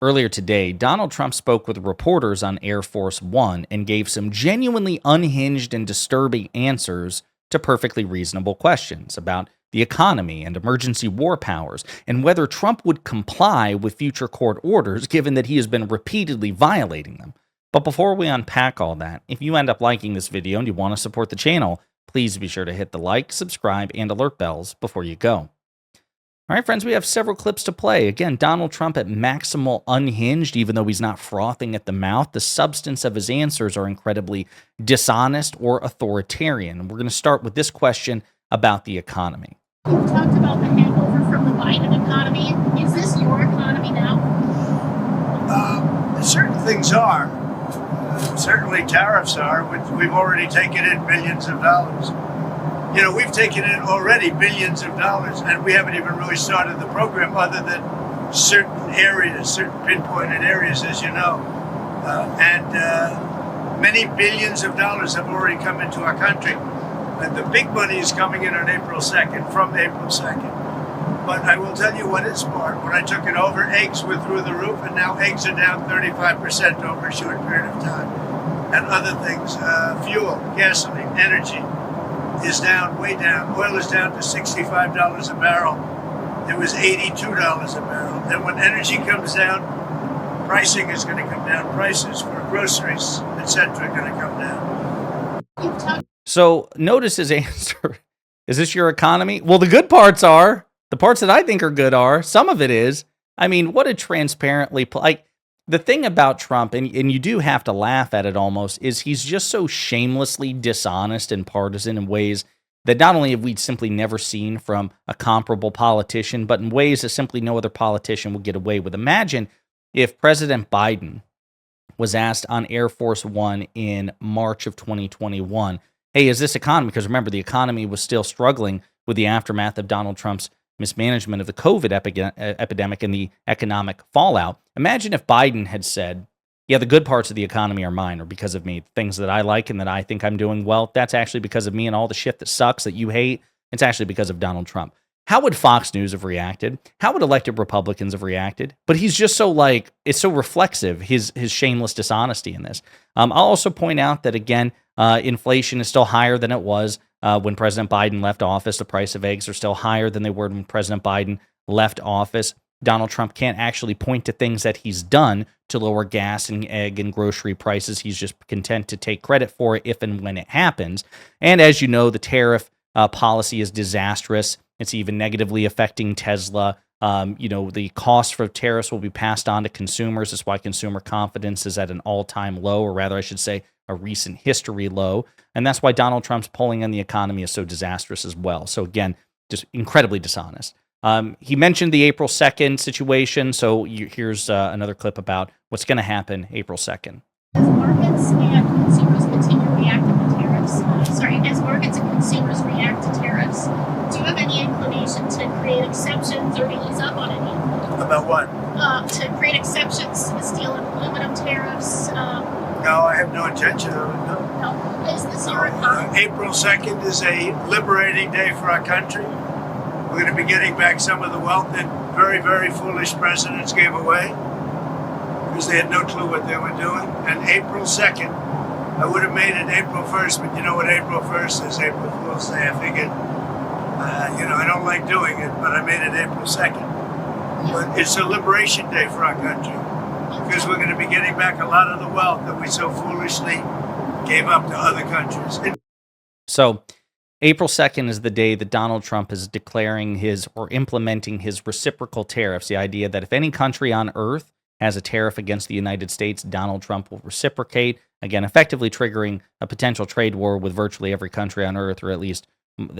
Earlier today, Donald Trump spoke with reporters on Air Force One and gave some genuinely unhinged and disturbing answers to perfectly reasonable questions about the economy and emergency war powers, and whether Trump would comply with future court orders given that he has been repeatedly violating them. But before we unpack all that, if you end up liking this video and you want to support the channel, please be sure to hit the like, subscribe, and alert bells before you go. All right, friends, we have several clips to play. Again, Donald Trump at maximal unhinged, even though he's not frothing at the mouth. The substance of his answers are incredibly dishonest or authoritarian. We're going to start with this question about the economy. You talked about the hangover from the Biden economy. Is this your economy now? Certain things are. Certainly tariffs are, which we've already taken in billions of dollars. You know, we've taken in already billions of dollars, and we haven't even really started the program other than certain areas, certain pinpointed areas, as you know. Many billions of dollars have already come into our country. And the big money is coming in on April 2nd, from April 2nd. But I will tell you what is smart. When I took it over, eggs were through the roof, and now eggs are down 35% over a short period of time. And other things, fuel, gasoline, energy is down, way down. Oil is down to $65 a barrel. It was $82 a barrel. And when energy comes down, pricing is going to come down. Prices for groceries, etc., are going to come down. So notice his answer. Is this your economy? Well, the good parts are. The parts that I think are good are. Some of it is. I mean, what a transparently... like, the thing about Trump, and you do have to laugh at it almost, is he's just so shamelessly dishonest and partisan in ways that not only have we simply never seen from a comparable politician, but in ways that simply no other politician will get away with. Imagine if President Biden was asked on Air Force One in March of 2021, hey, is this economy? Because remember, the economy was still struggling with the aftermath of Donald Trump's mismanagement of the COVID epidemic and the economic fallout. Imagine if Biden had said, yeah, the good parts of the economy are mine, or because of me. Things that I like and that I think I'm doing well, that's actually because of me, and all the shit that sucks that you hate, it's actually because of Donald Trump. How would Fox News have reacted? How would elected Republicans have reacted? But he's just so, like, it's so reflexive, his shameless dishonesty in this. I'll also point out that, again, inflation is still higher than it was when President Biden left office. The price of eggs are still higher than they were when President Biden left office. Donald Trump can't actually point to things that he's done to lower gas and egg and grocery prices. He's just content to take credit for it if and when it happens. And as you know, the tariff policy is disastrous. It's even negatively affecting Tesla. The cost for tariffs will be passed on to consumers. That's why consumer confidence is at an all-time low, or rather, I should say, a recent history low. And that's why Donald Trump's polling on the economy is so disastrous as well. So again, just incredibly dishonest. He mentioned the April 2nd situation. So here's another clip about what's going to happen April 2nd. As markets and consumers continue reacting to tariffs, as markets and consumers react to tariffs, do you have any inclination to create exceptions or to ease up on any? About what? To create exceptions to the steel and aluminum tariffs. No, I have no intention of it, no. No. Is this your economy? April 2nd is a liberating day for our country. We're going to be getting back some of the wealth that very, very foolish presidents gave away because they had no clue what they were doing. And April 2nd, I would have made it April 1st, but you know what April 1st is, April Fool's Day. I figured, I don't like doing it, but I made it April 2nd. But it's a liberation day for our country because we're going to be getting back a lot of the wealth that we so foolishly gave up to other countries. So April 2nd is the day that Donald Trump is declaring implementing his reciprocal tariffs, the idea that if any country on earth has a tariff against the United States, Donald Trump will reciprocate, again, effectively triggering a potential trade war with virtually every country on earth, or at least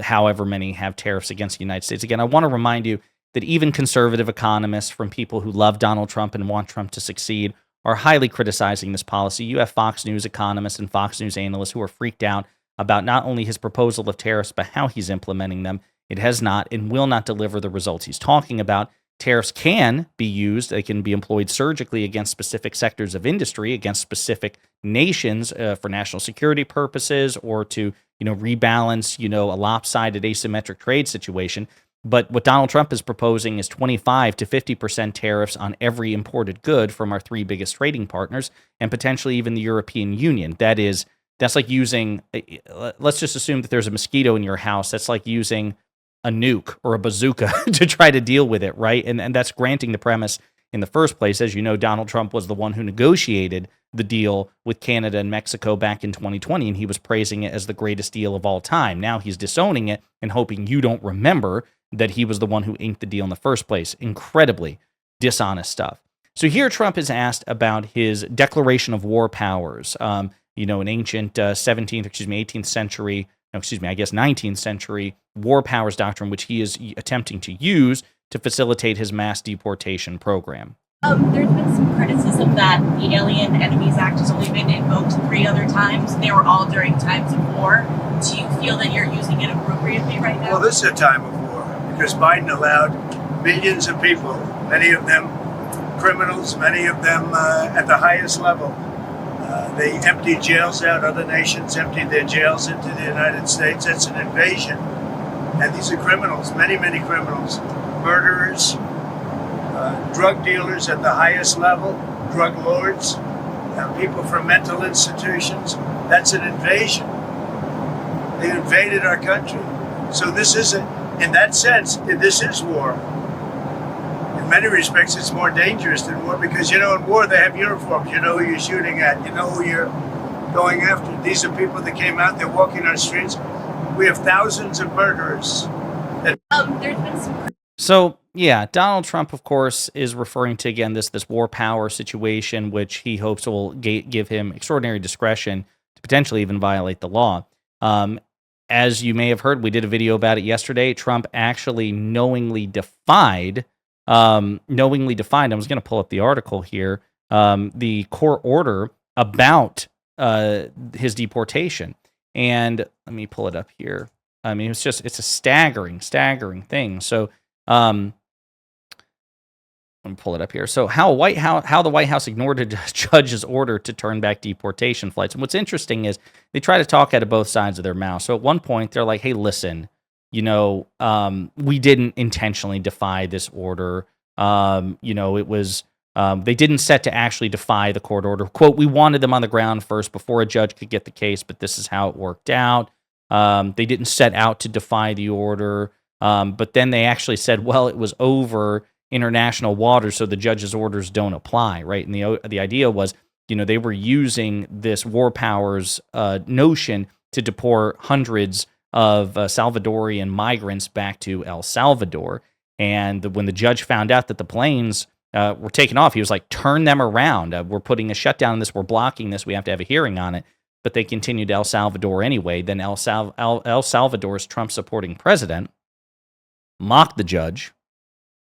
however many have tariffs against the United States. Again, I want to remind you that even conservative economists, from people who love Donald Trump and want Trump to succeed, are highly criticizing this policy. You have Fox News economists and Fox News analysts who are freaked out about not only his proposal of tariffs, but how he's implementing them. It has not and will not deliver the results he's talking about. Tariffs can be used, they can be employed surgically against specific sectors of industry, against specific nations for national security purposes, or to rebalance a lopsided asymmetric trade situation. But what Donald Trump is proposing is 25 to 50% tariffs on every imported good from our three biggest trading partners and potentially even the European Union. That's like using, let's just assume that there's a mosquito in your house. That's like using a nuke or a bazooka to try to deal with it, right? And that's granting the premise in the first place. As you know, Donald Trump was the one who negotiated the deal with Canada and Mexico back in 2020, and he was praising it as the greatest deal of all time. Now he's disowning it and hoping you don't remember that he was the one who inked the deal in the first place. Incredibly dishonest stuff. So here Trump is asked about his declaration of war powers, an ancient 18th century, I guess 19th century war powers doctrine, which he is attempting to use to facilitate his mass deportation program. There's been some criticism that the Alien Enemies Act has only been invoked 3 other times. They were all during times of war. Do you feel that you're using it appropriately right now? Well, this is a time of war because Biden allowed millions of people, many of them criminals, many of them at the highest level. They emptied jails out. Other nations emptied their jails into the United States. That's an invasion. And these are criminals, many, many criminals, murderers, drug dealers at the highest level, drug lords, people from mental institutions. That's an invasion. They invaded our country. So this isn't, in that sense, this is war. In many respects, it's more dangerous than war because, in war they have uniforms. You know who you're shooting at. You know who you're going after. These are people that came out, they're walking our streets. We have thousands of murderers. There's been some... So, yeah, Donald Trump, of course, is referring to, again, this war power situation, which he hopes will give him extraordinary discretion to potentially even violate the law. As you may have heard, we did a video about it yesterday. Trump actually knowingly defied, I was going to pull up the article here, the court order about his deportation. And let me pull it up here. I mean, it's a staggering thing. So, let me pull it up here. So how the White House ignored a judge's order to turn back deportation flights. And what's interesting is they try to talk out of both sides of their mouth. So at one point they're like, hey, listen, we didn't intentionally defy this order. It was, they didn't set to actually defy the court order. Quote, we wanted them on the ground first before a judge could get the case, but this is how it worked out. They didn't set out to defy the order. But then they actually said, well, it was over international waters, so the judge's orders don't apply, right? And the idea was, they were using this war powers notion to deport hundreds of Salvadorian migrants back to El Salvador. And when the judge found out that the planes were taken off, he was like, turn them around. We're putting a shutdown on this. We're blocking this. We have to have a hearing on it. But they continued to El Salvador anyway. Then El Salvador's Trump-supporting president mocked the judge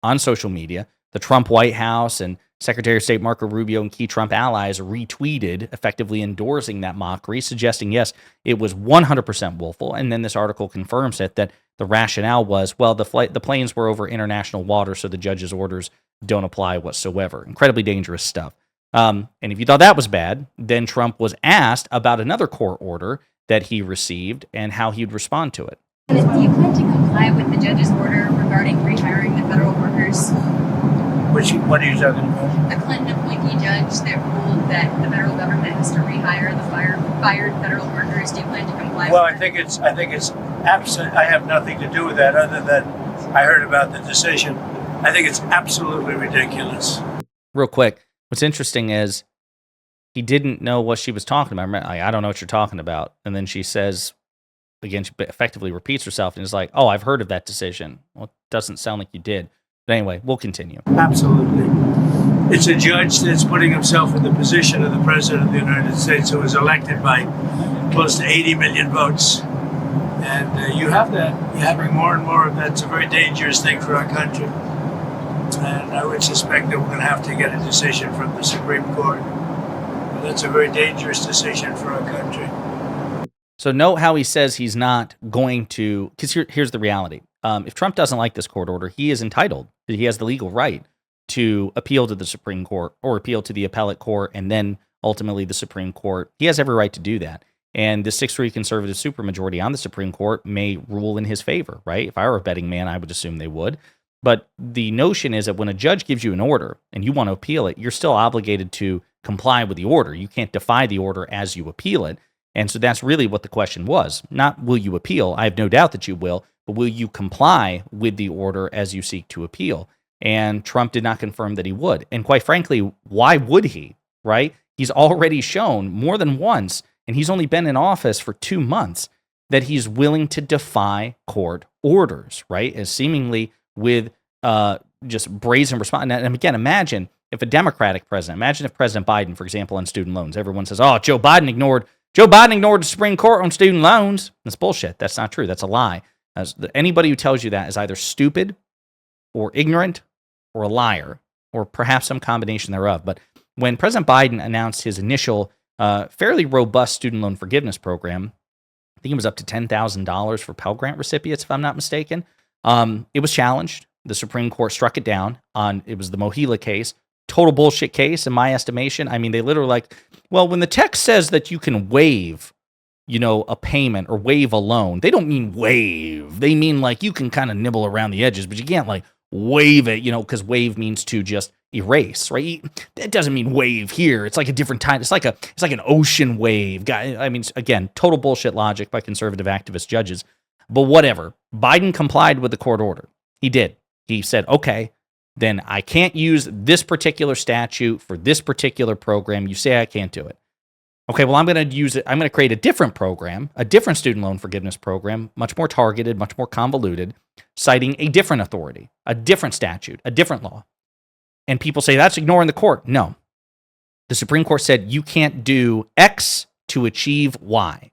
on social media. The Trump White House and Secretary of State Marco Rubio and key Trump allies retweeted, effectively endorsing that mockery, suggesting, yes, it was 100% willful. And then this article confirms it, that the rationale was, well, the planes were over international waters, so the judge's orders don't apply whatsoever. Incredibly dangerous stuff. And if you thought that was bad, then Trump was asked about another court order that he received and how he'd respond to it. Do you plan to comply with the judge's order regarding rehiring the federal workers? What are you talking about? The Clinton appointee judge that ruled that the federal government has to rehire the fired federal workers. Do you plan to comply Well, with I think it's absolute. I have nothing to do with that other than I heard about the decision. I think it's absolutely ridiculous. Real quick, what's interesting is he didn't know what she was talking about. I don't know what you're talking about. And then she says, again, she effectively repeats herself and is like, oh, I've heard of that decision. Well, it doesn't sound like you did. But anyway, we'll continue. Absolutely. It's a judge that's putting himself in the position of the President of the United States, who was elected by close to 80 million votes. And you have that. You're having more and more of that. It's a very dangerous thing for our country. And I would suspect that we're going to have to get a decision from the Supreme Court. But that's a very dangerous decision for our country. So note how he says he's not going to, because here's the reality. If Trump doesn't like this court order, he is entitled, he has the legal right to appeal to the Supreme Court or appeal to the appellate court and then ultimately the Supreme Court. He has every right to do that. And the 6-3 conservative supermajority on the Supreme Court may rule in his favor, right? If I were a betting man, I would assume they would. But the notion is that when a judge gives you an order and you want to appeal it, you're still obligated to comply with the order. You can't defy the order as you appeal it. And so that's really what the question was. Not will you appeal? I have no doubt that you will, but will you comply with the order as you seek to appeal? And Trump did not confirm that he would. And quite frankly, why would he, right? He's already shown more than once, and he's only been in office for 2 months, that he's willing to defy court orders, right? As seemingly with just brazen response. And again, imagine if a Democratic president, imagine if President Biden, for example, on student loans, everyone says, oh, Joe Biden ignored the Supreme Court on student loans. That's bullshit. That's not true. That's a lie. Anybody who tells you that is either stupid or ignorant or a liar, or perhaps some combination thereof. But when President Biden announced his initial fairly robust student loan forgiveness program, I think it was up to $10,000 for Pell Grant recipients, if I'm not mistaken. It was challenged. The Supreme Court struck it down it was the Mohila case. Total bullshit case, in my estimation. I mean, they literally like, well, when the text says that you can waive, a payment or waive a loan, they don't mean waive. They mean like you can kind of nibble around the edges, but you can't like waive it, because waive means to just erase, right? That doesn't mean wave here. It's like a different time. It's like an ocean wave. I mean, again, total bullshit logic by conservative activist judges. But whatever. Biden complied with the court order. He did. He said, okay, then I can't use this particular statute for this particular program. You say I can't do it. Okay, well, I'm going to use it. I'm going to create a different program, a different student loan forgiveness program, much more targeted, much more convoluted, citing a different authority, a different statute, a different law. And people say that's ignoring the court. No. The Supreme Court said you can't do X to achieve Y.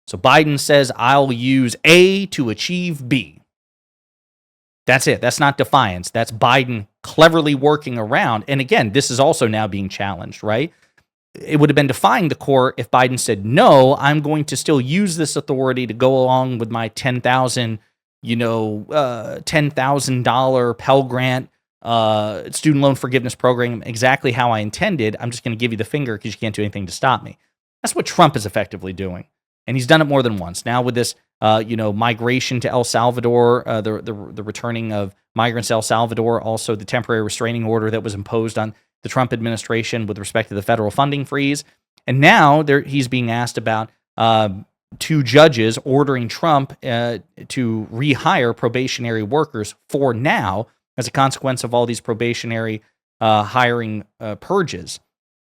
So Biden says I'll use A to achieve B. That's it. That's not defiance. That's Biden cleverly working around. And again, this is also now being challenged, right? It would have been defying the court if Biden said, no, I'm going to still use this authority to go along with my $10,000 Pell Grant student loan forgiveness program exactly how I intended. I'm just going to give you the finger because you can't do anything to stop me. That's what Trump is effectively doing. And he's done it more than once. Now with this, migration to El Salvador, the returning of migrants to El Salvador, also the temporary restraining order that was imposed on the Trump administration with respect to the federal funding freeze. And now he's being asked about 2 judges ordering Trump to rehire probationary workers for now as a consequence of all these probationary hiring purges.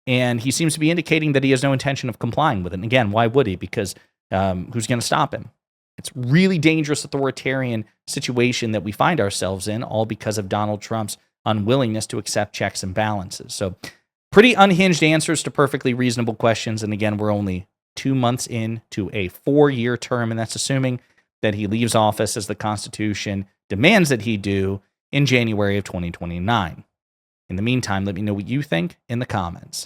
And he seems to be indicating that he has no intention of complying with it. And again, why would he? Because who's going to stop him? It's a really dangerous authoritarian situation that we find ourselves in, all because of Donald Trump's unwillingness to accept checks and balances. So pretty unhinged answers to perfectly reasonable questions. And again, we're only 2 months into a 4-year term, and that's assuming that he leaves office as the Constitution demands that he do in January of 2029. In the meantime, let me know what you think in the comments.